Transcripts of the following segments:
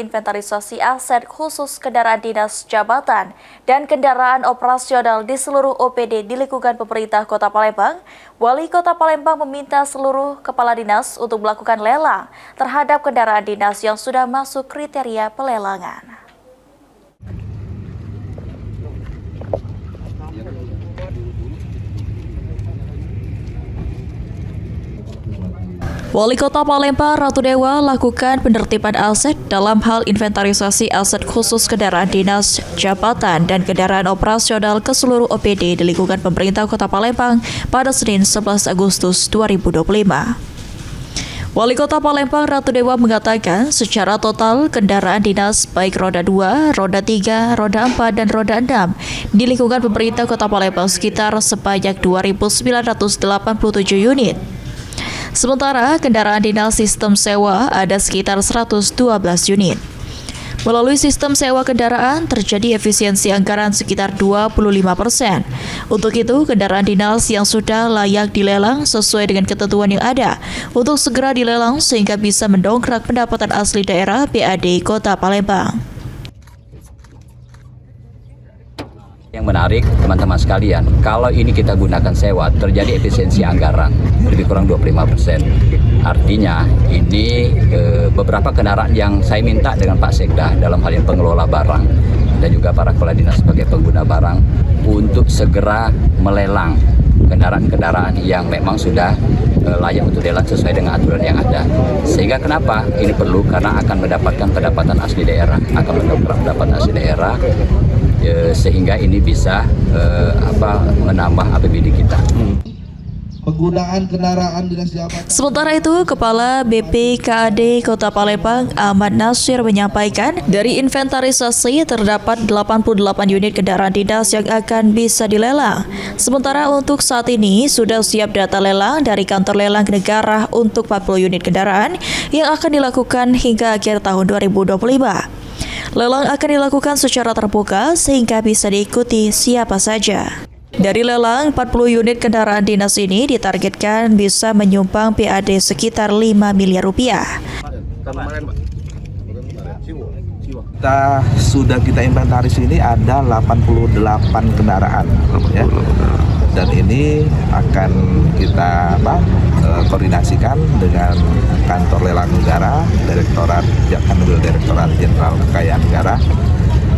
inventarisasi aset khusus kendaraan dinas jabatan dan kendaraan operasional di seluruh OPD di lingkungan pemerintah Kota Palembang, Wali Kota Palembang meminta seluruh kepala dinas untuk melakukan lelang terhadap kendaraan dinas yang sudah masuk kriteria pelelangan. Wali Kota Palembang Ratu Dewa lakukan penertiban aset dalam hal inventarisasi aset khusus kendaraan dinas, jabatan, dan kendaraan operasional ke seluruh OPD di lingkungan pemerintah Kota Palembang pada Senin 11 Agustus 2025. Wali Kota Palembang Ratu Dewa mengatakan secara total kendaraan dinas baik roda 2, roda 3, roda 4, dan roda 6 di lingkungan pemerintah Kota Palembang sekitar sebanyak 2.987 unit. Sementara kendaraan dinas sistem sewa ada sekitar 112 unit. Melalui sistem sewa kendaraan terjadi efisiensi anggaran sekitar 25%. Untuk itu, kendaraan dinas yang sudah layak dilelang sesuai dengan ketentuan yang ada untuk segera dilelang sehingga bisa mendongkrak pendapatan asli daerah PAD Kota Palembang. Yang menarik teman-teman sekalian, kalau ini kita gunakan sewa terjadi efisiensi anggaran lebih kurang 25%. Artinya ini beberapa kendaraan yang saya minta dengan Pak Sekda dalam hal yang pengelola barang dan juga para kepala dinas sebagai pengguna barang untuk segera melelang kendaraan-kendaraan yang memang sudah layak untuk dilelang sesuai dengan aturan yang ada. Sehingga kenapa ini perlu? Karena akan mendapatkan pendapatan asli daerah, akan mendongkrak pendapatan asli daerah. Sehingga ini bisa menambah APBD kita. Penggunaan kendaraan dinas jabatan. Sementara itu, Kepala BPKAD Kota Palembang Ahmad Nasir menyampaikan dari inventarisasi terdapat 88 unit kendaraan dinas yang akan bisa dilelang. Sementara untuk saat ini sudah siap data lelang dari kantor lelang negara untuk 40 unit kendaraan yang akan dilakukan hingga akhir tahun 2025. Lelang akan dilakukan secara terbuka sehingga bisa diikuti siapa saja. Dari lelang, 40 unit kendaraan dinas ini ditargetkan bisa menyumbang PAD sekitar 5 miliar rupiah. Kita inventaris ini ada 88 kendaraan ya. Dan ini akan kita koordinasikan dengan kantor lelang negara, Direktorat Jenderal Kekayaan Negara,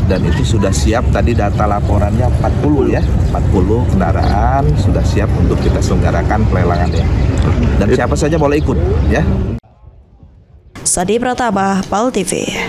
dan itu sudah siap. Tadi data laporannya 40 ya, 40 kendaraan sudah siap untuk kita selenggarakan pelelangannya. Dan siapa saja boleh ikut ya. Sadi Pratama, PAL TV.